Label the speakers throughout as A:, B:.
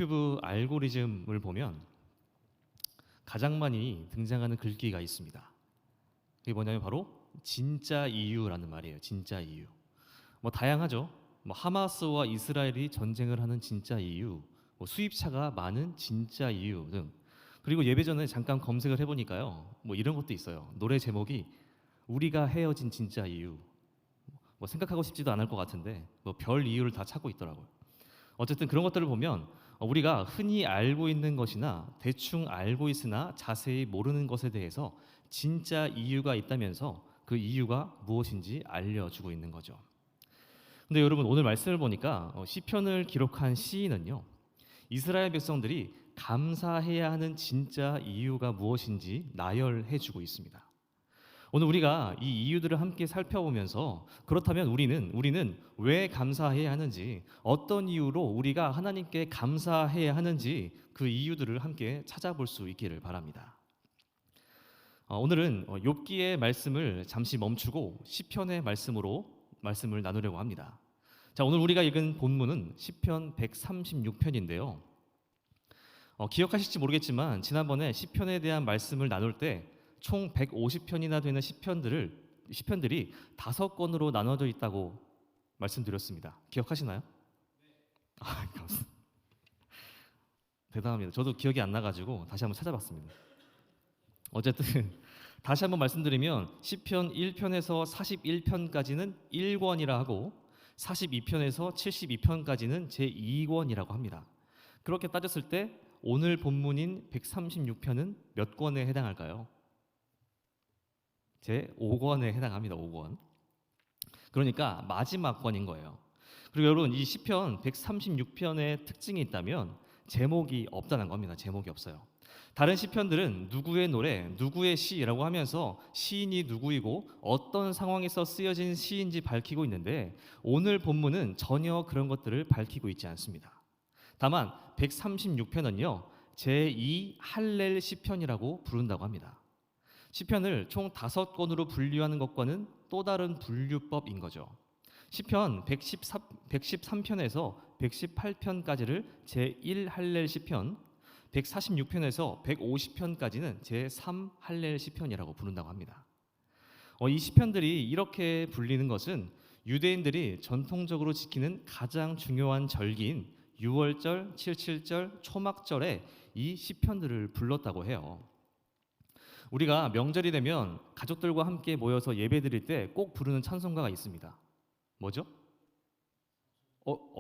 A: 유튜브 알고리즘을 보면 가장 많이 등장하는 글귀가 있습니다. 그게 뭐냐면 바로 진짜 이유라는 말이에요. 진짜 이유. 뭐 다양하죠. 뭐 하마스와 이스라엘이 전쟁을 하는 진짜 이유, 뭐 수입차가 많은 진짜 이유 등. 그리고 예배 전에 잠깐 검색을 해보니까요. 뭐 이런 것도 있어요. 노래 제목이 우리가 헤어진 진짜 이유. 뭐 생각하고 싶지도 않을 것 같은데 뭐 별 이유를 다 찾고 있더라고요. 어쨌든 그런 것들을 보면 우리가 흔히 알고 있는 것이나 대충 알고 있으나 자세히 모르는 것에 대해서 진짜 이유가 있다면서 그 이유가 무엇인지 알려주고 있는 거죠. 근데 여러분 오늘 말씀을 보니까 시편을 기록한 시인은요. 이스라엘 백성들이 감사해야 하는 진짜 이유가 무엇인지 나열해주고 있습니다. 오늘 우리가 이 이유들을 함께 살펴보면서 그렇다면 우리는 왜 감사해야 하는지, 어떤 이유로 우리가 하나님께 감사해야 하는지 그 이유들을 함께 찾아볼 수 있기를 바랍니다. 오늘은 욥기의 말씀을 잠시 멈추고 시편의 말씀으로 말씀을 나누려고 합니다. 자, 오늘 우리가 읽은 본문은 시편 136편인데요. 기억하실지 모르겠지만 지난번에 시편에 대한 말씀을 나눌 때 총 150편이나 되는 시편들이 5권으로 나눠져 있다고 말씀드렸습니다. 기억하시나요? 감사합니다. 대단합니다. 저도 기억이 안 나가지고 다시 한번 찾아봤습니다. 어쨌든 다시 한번 말씀드리면 시편 1편에서 41편까지는 1권이라 하고 42편에서 72편까지는 제2권이라고 합니다. 그렇게 따졌을 때 오늘 본문인 136편은 몇 권에 해당할까요? 제 5권에 해당합니다. 5권. 그러니까 마지막 권인 거예요. 그리고 여러분 이 시편 136편의 특징이 있다면 제목이 없다는 겁니다. 제목이 없어요. 다른 시편들은 누구의 노래, 누구의 시라고 하면서 시인이 누구이고 어떤 상황에서 쓰여진 시인지 밝히고 있는데 오늘 본문은 전혀 그런 것들을 밝히고 있지 않습니다. 다만 136편은요. 제2 할렐 시편이라고 부른다고 합니다. 시편을 총 5권으로 분류하는 것과는 또 다른 분류법인 거죠. 시편 113편에서 118편까지를 제1 할렐 시편, 146편에서 150편까지는 제3 할렐 시편이라고 부른다고 합니다. 이 시편들이 이렇게 불리는 것은 유대인들이 전통적으로 지키는 가장 중요한 절기인 유월절, 칠칠절, 초막절에 이 시편들을 불렀다고 해요. 우리가 명절이 되면 가족들과 함께 모여서 예배드릴 때 꼭 부르는 찬송가가 있습니다. 뭐죠?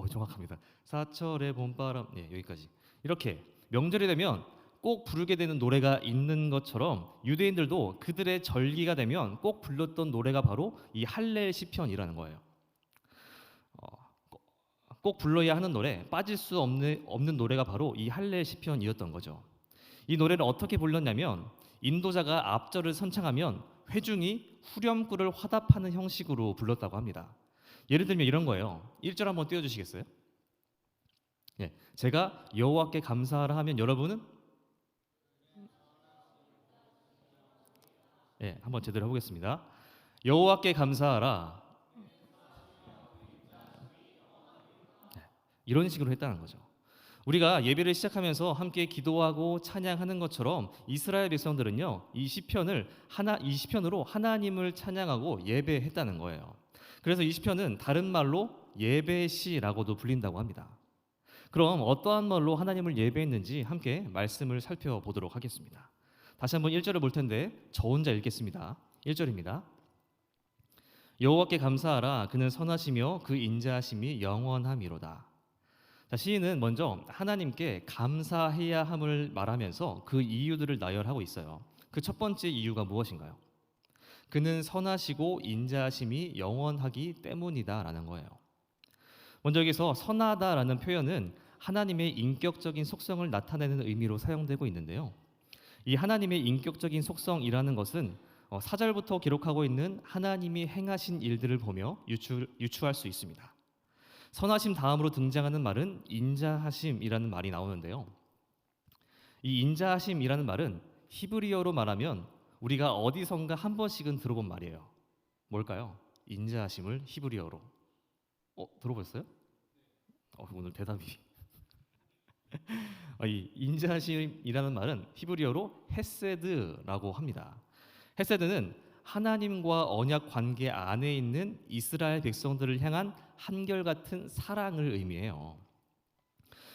A: 정확합니다. 사철의 봄바람. 네, 여기까지. 이렇게 명절이 되면 꼭 부르게 되는 노래가 있는 것처럼 유대인들도 그들의 절기가 되면 꼭 불렀던 노래가 바로 이 할렐 시편이라는 거예요. 꼭 불러야 하는 노래, 빠질 수 없는 노래가 바로 이 할렐 시편이었던 거죠. 이 노래를 어떻게 불렀냐면 인도자가 앞절을 선창하면 회중이 후렴구를 화답하는 형식으로 불렀다고 합니다. 예를 들면 이런 거예요. 1절 한번 띄워주시겠어요? 예, 제가 여호와께 감사하라 하면 여러분은 한번 제대로 해보겠습니다. 여호와께 감사하라. 이런 식으로 했다는 거죠. 우리가 예배를 시작하면서 함께 기도하고 찬양하는 것처럼 이스라엘 백성들은요 이 시편으로 하나님을 찬양하고 예배했다는 거예요. 그래서 이 시편은 다른 말로 예배시라고도 불린다고 합니다. 그럼 어떠한 말로 하나님을 예배했는지 함께 말씀을 살펴보도록 하겠습니다. 다시 한번 1절을 볼 텐데 저 혼자 읽겠습니다. 1절입니다. 여호와께 감사하라. 그는 선하시며 그 인자하심이 영원함이로다. 자, 시인은 먼저 하나님께 감사해야 함을 말하면서 그 이유들을 나열하고 있어요. 그 첫 번째 이유가 무엇인가요? 그는 선하시고 인자하심이 영원하기 때문이다라는 거예요. 먼저 여기서 선하다라는 표현은 하나님의 인격적인 속성을 나타내는 의미로 사용되고 있는데요. 이 하나님의 인격적인 속성이라는 것은 4절부터 기록하고 있는 하나님이 행하신 일들을 보며 유추할 수 있습니다. 선하심 다음으로 등장하는 말은 인자하심이라는 말이 나오는데요. 이 인자하심이라는 말은 히브리어로 말하면 우리가 어디선가 한 번씩은 들어본 말이에요. 뭘까요? 인자하심을 히브리어로. 들어보셨어요? 오늘 대답이 이 인자하심이라는 말은 히브리어로 헤세드라고 합니다. 헤세드는 하나님과 언약 관계 안에 있는 이스라엘 백성들을 향한 한결같은 사랑을 의미해요.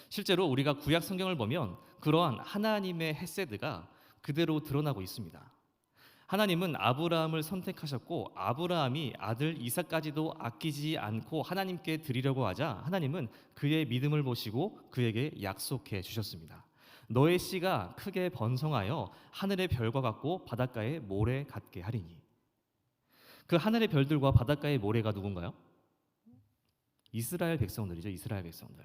A: 실제로 우리가 구약 성경을 보면 그러한 하나님의 헤세드가 그대로 드러나고 있습니다. 하나님은 아브라함을 선택하셨고 아브라함이 아들 이삭까지도 아끼지 않고 하나님께 드리려고 하자 하나님은 그의 믿음을 보시고 그에게 약속해 주셨습니다. 너의 씨가 크게 번성하여 하늘의 별과 같고 바닷가의 모래 같게 하리니. 그 하늘의 별들과 바닷가의 모래가 누군가요? 이스라엘 백성들이죠. 이스라엘 백성들.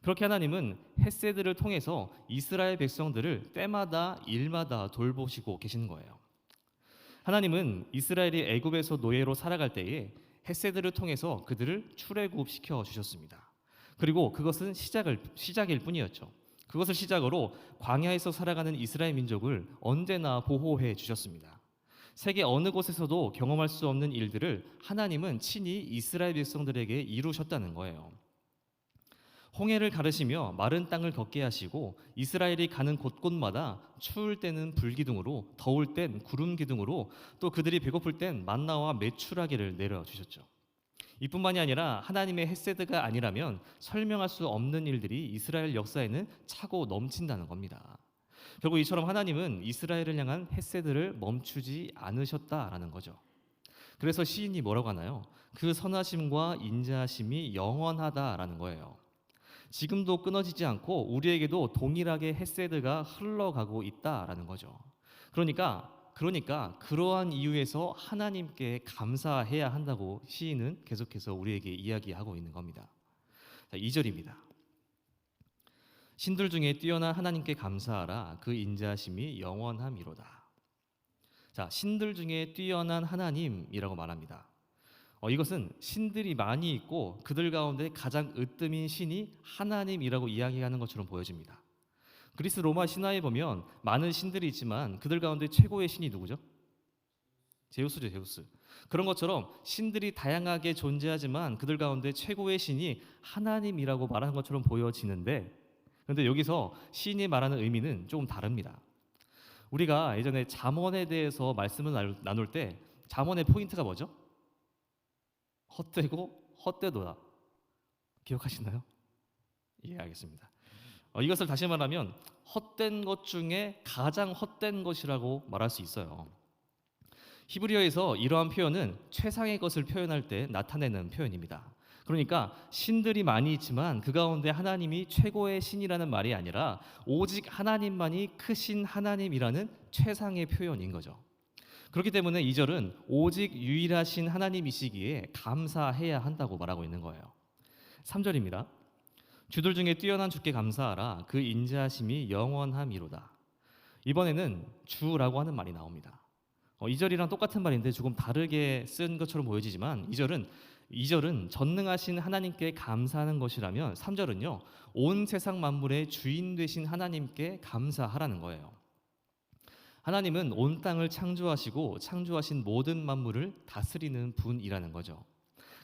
A: 그렇게 하나님은 헷세드를 통해서 이스라엘 백성들을 때마다 일마다 돌보시고 계시는 거예요. 하나님은 이스라엘이 애굽에서 노예로 살아갈 때에 헷세드를 통해서 그들을 출애굽시켜 주셨습니다. 그리고 그것은 시작일 뿐이었죠. 그것을 시작으로 광야에서 살아가는 이스라엘 민족을 언제나 보호해 주셨습니다. 세계 어느 곳에서도 경험할 수 없는 일들을 하나님은 친히 이스라엘 백성들에게 이루셨다는 거예요. 홍해를 가르시며 마른 땅을 걷게 하시고 이스라엘이 가는 곳곳마다 추울 때는 불기둥으로 더울 땐 구름 기둥으로 또 그들이 배고플 땐 만나와 메추라기를 내려 주셨죠. 이뿐만이 아니라 하나님의 헷세드가 아니라면 설명할 수 없는 일들이 이스라엘 역사에는 차고 넘친다는 겁니다. 결국 이처럼 하나님은 이스라엘을 향한 헷세드를 멈추지 않으셨다라는 거죠. 그래서 시인이 뭐라고 하나요? 그 선하심과 인자하심이 영원하다라는 거예요. 지금도 끊어지지 않고 우리에게도 동일하게 헷세드가 흘러가고 있다라는 거죠. 그러니까 그러한 이유에서 하나님께 감사해야 한다고 시인은 계속해서 우리에게 이야기하고 있는 겁니다. 자, 2절입니다. 신들 중에 뛰어난 하나님께 감사하라. 그 인자하심이 영원함이로다. 자, 신들 중에 뛰어난 하나님이라고 말합니다. 이것은 신들이 많이 있고 그들 가운데 가장 으뜸인 신이 하나님이라고 이야기하는 것처럼 보여집니다. 그리스 로마 신화에 보면 많은 신들이 있지만 그들 가운데 최고의 신이 누구죠? 제우스죠, 제우스. 그런 것처럼 신들이 다양하게 존재하지만 그들 가운데 최고의 신이 하나님이라고 말하는 것처럼 보여지는데, 그런데 여기서 신이 말하는 의미는 조금 다릅니다. 우리가 예전에 잠언에 대해서 말씀을 나눌 때 잠언의 포인트가 뭐죠? 헛되고 헛되도다. 기억하시나요? 예, 알겠습니다. 이것을 다시 말하면 헛된 것 중에 가장 헛된 것이라고 말할 수 있어요. 히브리어에서 이러한 표현은 최상의 것을 표현할 때 나타내는 표현입니다. 그러니까 신들이 많이 있지만 그 가운데 하나님이 최고의 신이라는 말이 아니라 오직 하나님만이 크신 하나님이라는 최상의 표현인 거죠. 그렇기 때문에 2절은 오직 유일하신 하나님이시기에 감사해야 한다고 말하고 있는 거예요. 3절입니다. 주들 중에 뛰어난 주께 감사하라. 그 인자하심이 영원함이로다. 이번에는 주라고 하는 말이 나옵니다. 2절이랑 똑같은 말인데 조금 다르게 쓴 것처럼 보여지지만 2절은 전능하신 하나님께 감사하는 것이라면 3절은요. 온 세상 만물의 주인 되신 하나님께 감사하라는 거예요. 하나님은 온 땅을 창조하시고 창조하신 모든 만물을 다스리는 분이라는 거죠.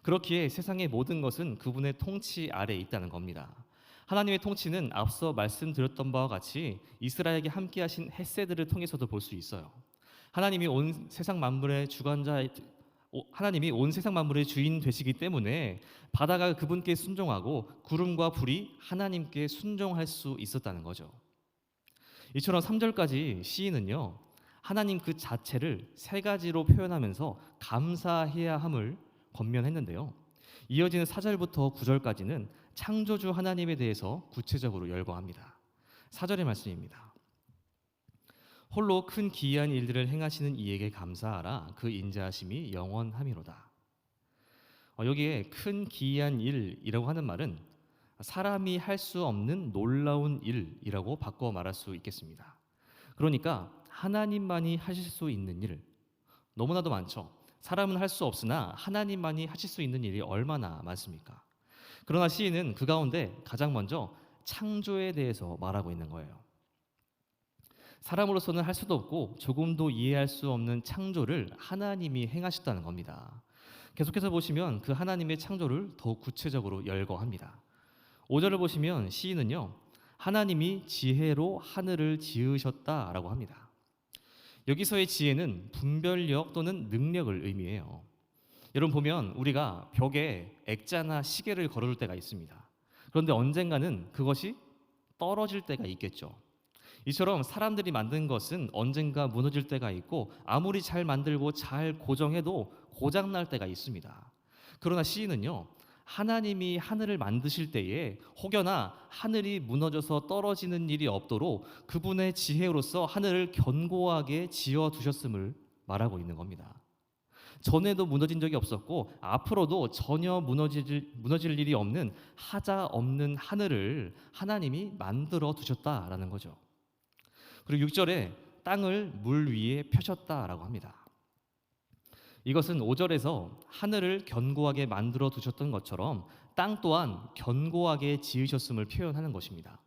A: 그렇기에 세상의 모든 것은 그분의 통치 아래에 있다는 겁니다. 하나님의 통치는 앞서 말씀드렸던 바와 같이 이스라엘에게 함께하신 헷세드를 통해서도 볼 수 있어요. 하나님이 온 세상 만물의 주인 되시기 때문에 바다가 그분께 순종하고 구름과 불이 하나님께 순종할 수 있었다는 거죠. 이처럼 3절까지 시인은요, 하나님 그 자체를 세 가지로 표현하면서 감사해야 함을 권면했는데요. 이어지는 4절부터 9절까지는 창조주 하나님에 대해서 구체적으로 열거합니다. 4절의 말씀입니다. 홀로 큰 기이한 일들을 행하시는 이에게 감사하라. 그 인자하심이 영원함이로다. 여기에 큰 기이한 일이라고 하는 말은 사람이 할 수 없는 놀라운 일이라고 바꿔 말할 수 있겠습니다. 그러니까 하나님만이 하실 수 있는 일, 너무나도 많죠. 사람은 할 수 없으나 하나님만이 하실 수 있는 일이 얼마나 많습니까? 그러나 시인은 그 가운데 가장 먼저 창조에 대해서 말하고 있는 거예요. 사람으로서는 할 수도 없고 조금도 이해할 수 없는 창조를 하나님이 행하셨다는 겁니다. 계속해서 보시면 그 하나님의 창조를 더 구체적으로 열거합니다. 5절을 보시면 시인은요, 하나님이 지혜로 하늘을 지으셨다라고 합니다. 여기서의 지혜는 분별력 또는 능력을 의미해요. 여러분 보면 우리가 벽에 액자나 시계를 걸어둘 때가 있습니다. 그런데 언젠가는 그것이 떨어질 때가 있겠죠. 이처럼 사람들이 만든 것은 언젠가 무너질 때가 있고 아무리 잘 만들고 잘 고정해도 고장날 때가 있습니다. 그러나 시인은요, 하나님이 하늘을 만드실 때에 혹여나 하늘이 무너져서 떨어지는 일이 없도록 그분의 지혜로서 하늘을 견고하게 지어 두셨음을 말하고 있는 겁니다. 전에도 무너진 적이 없었고 앞으로도 전혀 무너질 일이 없는 하자 없는 하늘을 하나님이 만들어 두셨다라는 거죠. 그리고 6절에 땅을 물 위에 펴셨다라고 합니다. 이것은 5절에서 하늘을 견고하게 만들어 두셨던 것처럼 땅 또한 견고하게 지으셨음을 표현하는 것입니다.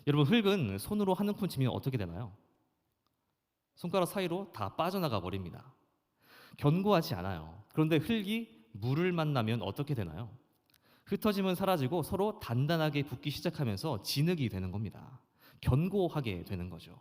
A: 여러분 흙은 손으로 한 움큼 치면 어떻게 되나요? 손가락 사이로 다 빠져나가 버립니다. 견고하지 않아요. 그런데 흙이 물을 만나면 어떻게 되나요? 흩어짐은 사라지고 서로 단단하게 붙기 시작하면서 진흙이 되는 겁니다. 견고하게 되는 거죠.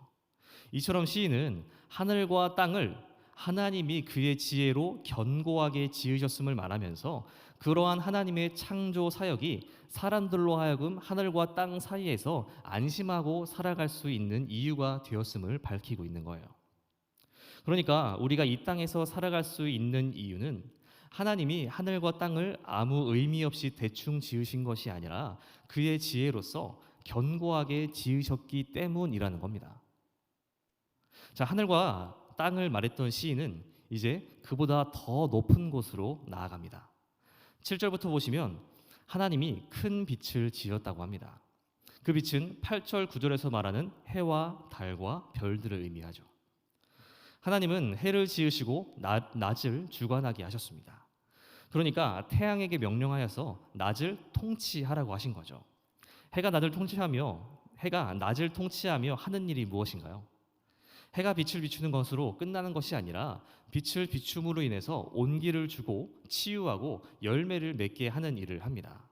A: 이처럼 시인은 하늘과 땅을 하나님이 그의 지혜로 견고하게 지으셨음을 말하면서 그러한 하나님의 창조 사역이 사람들로 하여금 하늘과 땅 사이에서 안심하고 살아갈 수 있는 이유가 되었음을 밝히고 있는 거예요. 그러니까 우리가 이 땅에서 살아갈 수 있는 이유는 하나님이 하늘과 땅을 아무 의미 없이 대충 지으신 것이 아니라 그의 지혜로서 견고하게 지으셨기 때문이라는 겁니다. 자, 하늘과 땅을 말했던 시인은 이제 그보다 더 높은 곳으로 나아갑니다. 7절부터 보시면 하나님이 큰 빛을 지었다고 합니다. 그 빛은 8절 9절에서 말하는 해와 달과 별들을 의미하죠. 하나님은 해를 지으시고 낮을 주관하게 하셨습니다. 그러니까 태양에게 명령하여서 낮을 통치하라고 하신 거죠. 해가 낮을 통치하며 하는 일이 무엇인가요? 해가 빛을 비추는 것으로 끝나는 것이 아니라 빛을 비춤으로 인해서 온기를 주고 치유하고 열매를 맺게 하는 일을 합니다.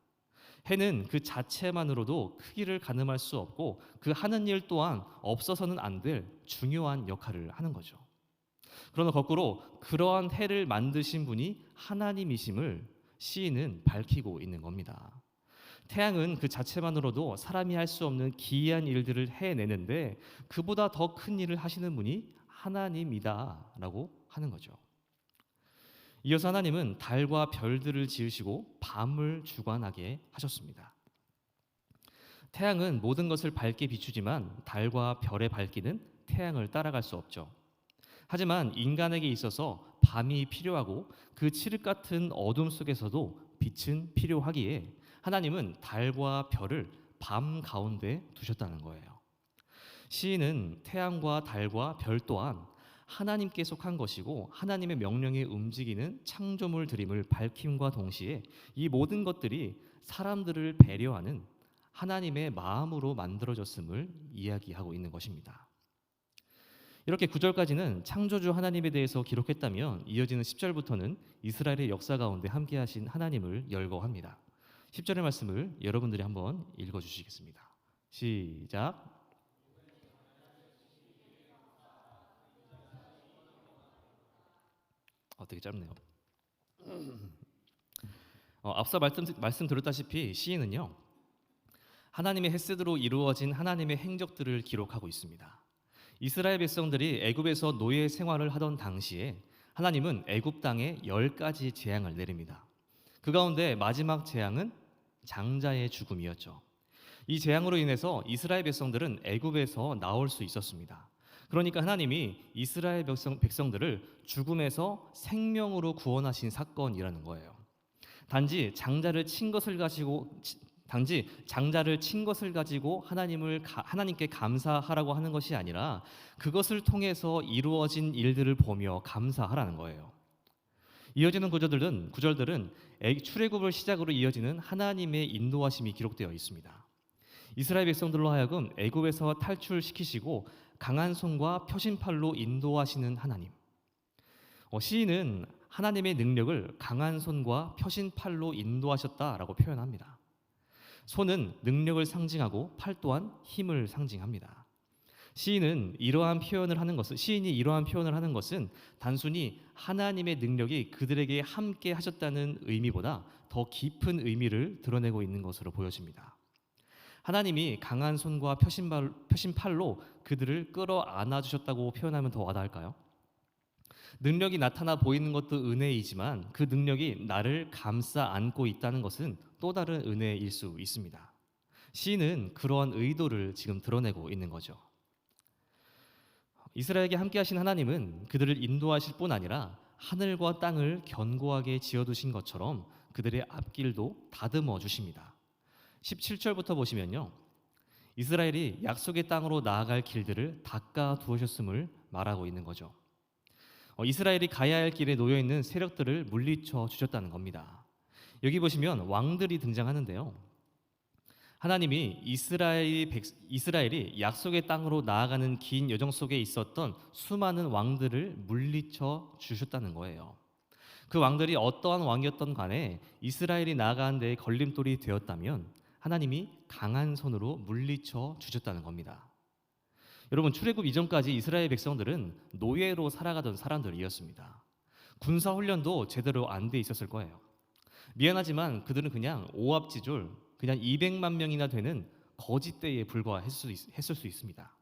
A: 해는 그 자체만으로도 크기를 가늠할 수 없고 그 하는 일 또한 없어서는 안 될 중요한 역할을 하는 거죠. 그러나 거꾸로 그러한 해를 만드신 분이 하나님이심을 시인은 밝히고 있는 겁니다. 태양은 그 자체만으로도 사람이 할 수 없는 기이한 일들을 해내는데 그보다 더 큰 일을 하시는 분이 하나님이다라고 하는 거죠. 이어서 하나님은 달과 별들을 지으시고 밤을 주관하게 하셨습니다. 태양은 모든 것을 밝게 비추지만 달과 별의 밝기는 태양을 따라갈 수 없죠. 하지만 인간에게 있어서 밤이 필요하고 그 칠흑 같은 어둠 속에서도 빛은 필요하기에 하나님은 달과 별을 밤 가운데 두셨다는 거예요. 시인은 태양과 달과 별 또한 하나님께 속한 것이고 하나님의 명령에 움직이는 창조물들임을 밝힘과 동시에 이 모든 것들이 사람들을 배려하는 하나님의 마음으로 만들어졌음을 이야기하고 있는 것입니다. 이렇게 9절까지는 창조주 하나님에 대해서 기록했다면 이어지는 10절부터는 이스라엘의 역사 가운데 함께하신 하나님을 열거합니다. 10절의 말씀을 여러분들이 한번 읽어주시겠습니다. 시작. 되게 짧네요. 앞서 말씀 드렸다시피 시인은요, 하나님의 햇셋으로 이루어진 하나님의 행적들을 기록하고 있습니다. 이스라엘 백성들이 애굽에서 노예 생활을 하던 당시에 하나님은 애굽 땅에 10가지 재앙을 내립니다. 그 가운데 마지막 재앙은 장자의 죽음이었죠. 이 재앙으로 인해서 이스라엘 백성들은 애굽에서 나올 수 있었습니다. 그러니까 하나님이 이스라엘 백성들을 죽음에서 생명으로 구원하신 사건이라는 거예요. 단지 장자를 친 것을 가지고 하나님께 감사하라고 하는 것이 아니라 그것을 통해서 이루어진 일들을 보며 감사하라는 거예요. 이어지는 구절들은 출애굽을 시작으로 이어지는 하나님의 인도하심이 기록되어 있습니다. 이스라엘 백성들로 하여금 애굽에서 탈출시키시고 강한 손과 표신팔로 인도하시는 하나님. 시인은 하나님의 능력을 강한 손과 표신팔로 인도하셨다라고 표현합니다. 손은 능력을 상징하고 팔 또한 힘을 상징합니다. 시인이 이러한 표현을 하는 것은 단순히 하나님의 능력이 그들에게 함께 하셨다는 의미보다 더 깊은 의미를 드러내고 있는 것으로 보여집니다. 하나님이 강한 손과 펴신 팔로 그들을 끌어안아 주셨다고 표현하면 더 와닿을까요? 능력이 나타나 보이는 것도 은혜이지만 그 능력이 나를 감싸 안고 있다는 것은 또 다른 은혜일 수 있습니다. 시인은 그러한 의도를 지금 드러내고 있는 거죠. 이스라엘에게 함께 하신 하나님은 그들을 인도하실 뿐 아니라 하늘과 땅을 견고하게 지어두신 것처럼 그들의 앞길도 다듬어 주십니다. 17절부터 보시면요, 이스라엘이 약속의 땅으로 나아갈 길들을 닦아 두으셨음을 말하고 있는 거죠. 이스라엘이 가야 할 길에 놓여 있는 세력들을 물리쳐 주셨다는 겁니다. 여기 보시면 왕들이 등장하는데요. 하나님이 이스라엘이 약속의 땅으로 나아가는 긴 여정 속에 있었던 수많은 왕들을 물리쳐 주셨다는 거예요. 그 왕들이 어떠한 왕이었던 간에 이스라엘이 나아가는 데에 걸림돌이 되었다면 하나님이 강한 손으로 물리쳐 주셨다는 겁니다. 여러분, 출애굽 이전까지 이스라엘 백성들은 노예로 살아가던 사람들이었습니다. 군사 훈련도 제대로 안 돼 있었을 거예요. 미안하지만 그들은 그냥 오합지졸, 그냥 200만 명이나 되는 거짓대에 불과했을 수 있습니다.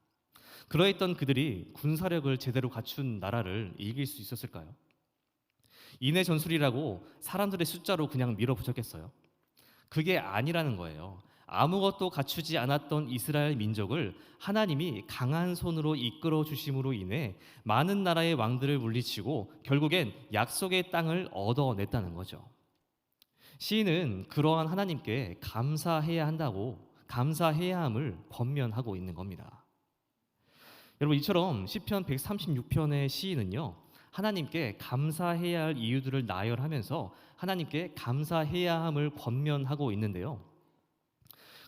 A: 그러했던 그들이 군사력을 제대로 갖춘 나라를 이길 수 있었을까요? 인해 전술이라고 사람들의 숫자로 그냥 밀어붙였겠어요? 그게 아니라는 거예요. 아무것도 갖추지 않았던 이스라엘 민족을 하나님이 강한 손으로 이끌어 주심으로 인해 많은 나라의 왕들을 물리치고 결국엔 약속의 땅을 얻어냈다는 거죠. 시인은 그러한 하나님께 감사해야 함을 권면하고 있는 겁니다. 여러분, 이처럼 시편 136편의 시인은요, 하나님께 감사해야 할 이유들을 나열하면서 하나님께 감사해야 함을 권면하고 있는데요.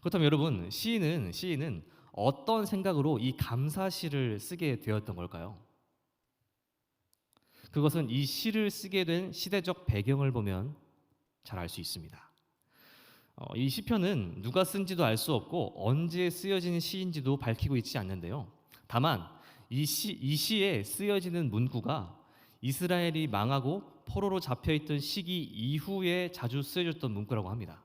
A: 그렇다면 여러분, 시인은 어떤 생각으로 이 감사시를 쓰게 되었던 걸까요? 그것은 이 시를 쓰게 된 시대적 배경을 보면 잘 알 수 있습니다. 이 시편은 누가 쓴지도 알 수 없고 언제 쓰여진 시인지도 밝히고 있지 않는데요. 다만 이 시에 쓰여지는 문구가 이스라엘이 망하고 포로로 잡혀있던 시기 이후에 자주 쓰여졌던 문구라고 합니다.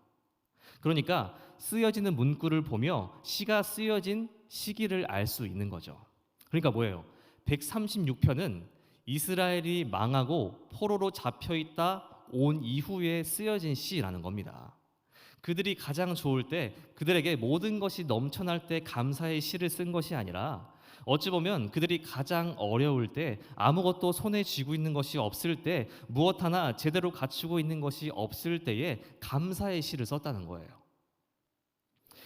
A: 그러니까 쓰여지는 문구를 보며 시가 쓰여진 시기를 알 수 있는 거죠. 그러니까 뭐예요? 136편은 이스라엘이 망하고 포로로 잡혀있다 온 이후에 쓰여진 시라는 겁니다. 그들이 가장 좋을 때, 그들에게 모든 것이 넘쳐날 때 감사의 시를 쓴 것이 아니라 어찌 보면 그들이 가장 어려울 때, 아무것도 손에 쥐고 있는 것이 없을 때, 무엇 하나 제대로 갖추고 있는 것이 없을 때에 감사의 시를 썼다는 거예요.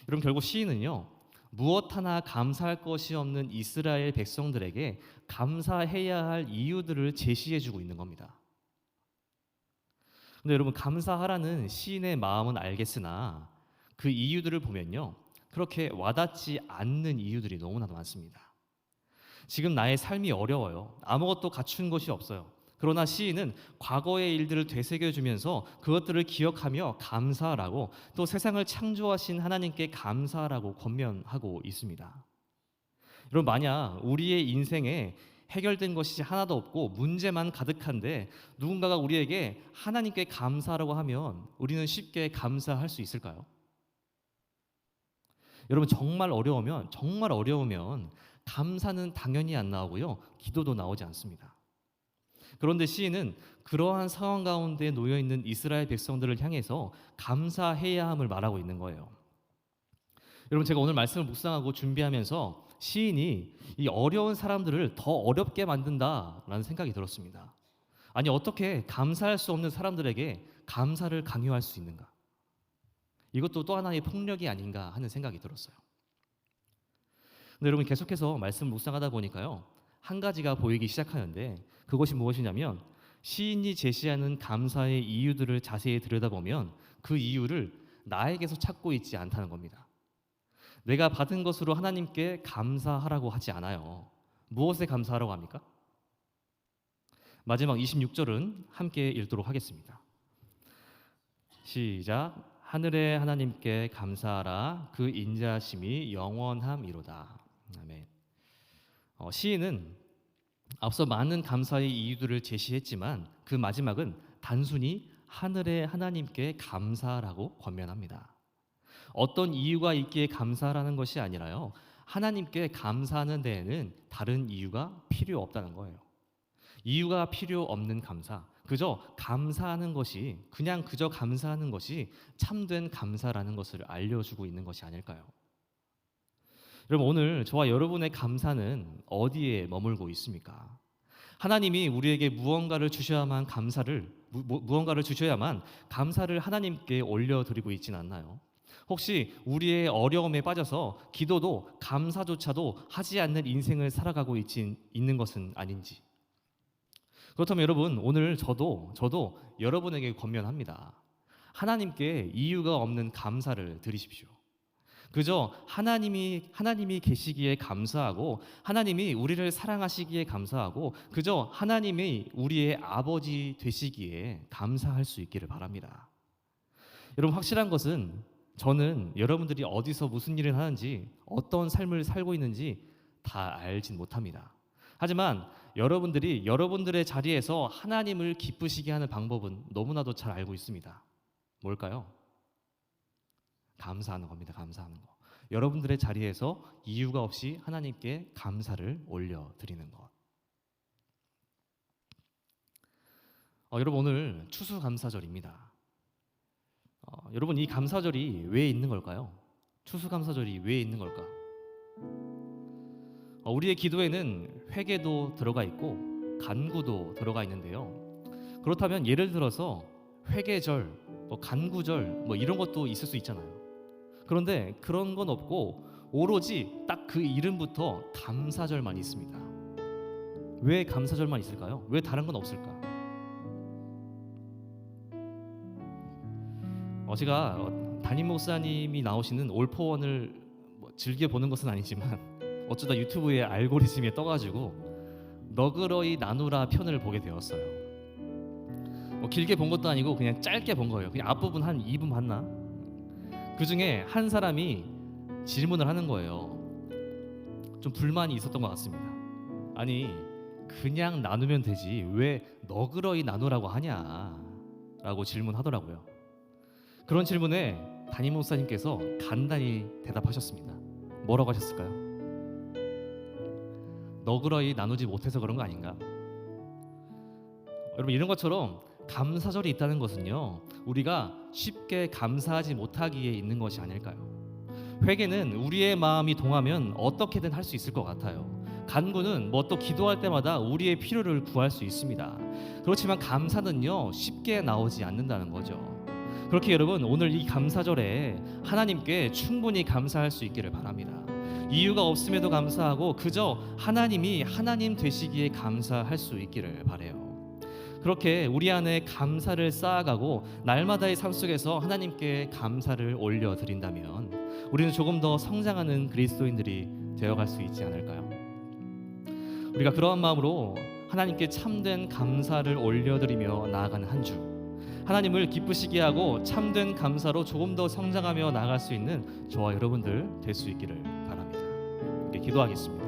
A: 여러분, 결국 시인은요, 무엇 하나 감사할 것이 없는 이스라엘 백성들에게 감사해야 할 이유들을 제시해주고 있는 겁니다. 근데 여러분, 감사하라는 시인의 마음은 알겠으나 그 이유들을 보면요, 그렇게 와닿지 않는 이유들이 너무나도 많습니다. 지금 나의 삶이 어려워요. 아무것도 갖춘 것이 없어요. 그러나 시인은 과거의 일들을 되새겨주면서 그것들을 기억하며 감사하라고, 또 세상을 창조하신 하나님께 감사하라고 권면하고 있습니다. 여러분, 만약 우리의 인생에 해결된 것이 하나도 없고 문제만 가득한데 누군가가 우리에게 하나님께 감사하라고 하면 우리는 쉽게 감사할 수 있을까요? 여러분, 정말 어려우면 감사는 당연히 안 나오고요, 기도도 나오지 않습니다. 그런데 시인은 그러한 상황 가운데 놓여 있는 이스라엘 백성들을 향해서 감사해야 함을 말하고 있는 거예요. 여러분, 제가 오늘 말씀을 묵상하고 준비하면서 시인이 이 어려운 사람들을 더 어렵게 만든다라는 생각이 들었습니다. 아니, 어떻게 감사할 수 없는 사람들에게 감사를 강요할 수 있는가? 이것도 또 하나의 폭력이 아닌가 하는 생각이 들었어요. 근데 여러분, 계속해서 말씀 묵상하다 보니까요, 한 가지가 보이기 시작하는데 그것이 무엇이냐면, 시인이 제시하는 감사의 이유들을 자세히 들여다보면 그 이유를 나에게서 찾고 있지 않다는 겁니다. 내가 받은 것으로 하나님께 감사하라고 하지 않아요. 무엇에 감사하라고 합니까? 마지막 26절은 함께 읽도록 하겠습니다. 시작. 하늘의 하나님께 감사하라. 그 인자하심이 영원함이로다. 아멘. 시인은 앞서 많은 감사의 이유들을 제시했지만 그 마지막은 단순히 하늘의 하나님께 감사라고 권면합니다. 어떤 이유가 있기에 감사라는 것이 아니라요, 하나님께 감사하는 데에는 다른 이유가 필요 없다는 거예요. 이유가 필요 없는 감사, 그저 감사하는 것이, 그냥 그저 감사하는 것이 참된 감사라는 것을 알려주고 있는 것이 아닐까요? 여러분, 오늘 저와 여러분의 감사는 어디에 머물고 있습니까? 하나님이 우리에게 무언가를 주셔야만 무언가를 주셔야만 감사를 하나님께 올려드리고 있지는 않나요? 혹시 우리의 어려움에 빠져서 기도도 감사조차도 하지 않는 인생을 살아가고 있는 것은 아닌지. 그렇다면 여러분, 오늘 저도 여러분에게 권면합니다. 하나님께 이유가 없는 감사를 드리십시오. 그저 하나님이 계시기에 감사하고, 하나님이 우리를 사랑하시기에 감사하고, 그저 하나님이 우리의 아버지 되시기에 감사할 수 있기를 바랍니다. 여러분, 확실한 것은 저는 여러분들이 어디서 무슨 일을 하는지, 어떤 삶을 살고 있는지 다 알진 못합니다. 하지만 여러분들이 여러분들의 자리에서 하나님을 기쁘시게 하는 방법은 너무나도 잘 알고 있습니다. 뭘까요? 감사하는 겁니다. 감사하는 거. 여러분들의 자리에서 이유가 없이 하나님께 감사를 올려드리는 것. 여러분, 오늘 추수감사절입니다. 여러분, 이 감사절이 왜 있는 걸까요? 추수감사절이 왜 있는 걸까? 우리의 기도에는 회개도 들어가 있고 간구도 들어가 있는데요. 그렇다면 예를 들어서 회개절, 간구절 이런 것도 있을 수 있잖아요. 그런데 그런 건 없고 오로지 딱 그 이름부터 감사절만 있습니다. 왜 감사절만 있을까요? 왜 다른 건 없을까? 제가 담임 목사님이 나오시는 올포원을 즐겨보는 것은 아니지만 어쩌다 유튜브에 알고리즘에 떠가지고 너그러이 나누라 편을 보게 되었어요. 길게 본 것도 아니고 그냥 짧게 본 거예요. 그냥 앞부분 한 2분 봤나? 그 중에 한 사람이 질문을 하는 거예요. 좀 불만이 있었던 것 같습니다. 아니, 그냥 나누면 되지 왜 너그러이 나누라고 하냐? 라고 질문하더라고요. 그런 질문에 담임 목사님께서 간단히 대답하셨습니다. 뭐라고 하셨을까요? 너그러이 나누지 못해서 그런 거 아닌가? 여러분, 이런 것처럼 감사절이 있다는 것은요, 우리가 쉽게 감사하지 못하기에 있는 것이 아닐까요? 회개는 우리의 마음이 동하면 어떻게든 할 수 있을 것 같아요. 간구는 또 기도할 때마다 우리의 필요를 구할 수 있습니다. 그렇지만 감사는요, 쉽게 나오지 않는다는 거죠. 그렇게 여러분, 오늘 이 감사절에 하나님께 충분히 감사할 수 있기를 바랍니다. 이유가 없음에도 감사하고 그저 하나님이 하나님 되시기에 감사할 수 있기를 바라요. 그렇게 우리 안에 감사를 쌓아가고 날마다의 삶 속에서 하나님께 감사를 올려드린다면 우리는 조금 더 성장하는 그리스도인들이 되어갈 수 있지 않을까요? 우리가 그러한 마음으로 하나님께 참된 감사를 올려드리며 나아가는 한 주, 하나님을 기쁘시게 하고 참된 감사로 조금 더 성장하며 나아갈 수 있는 저와 여러분들 될 수 있기를 바랍니다. 기도하겠습니다.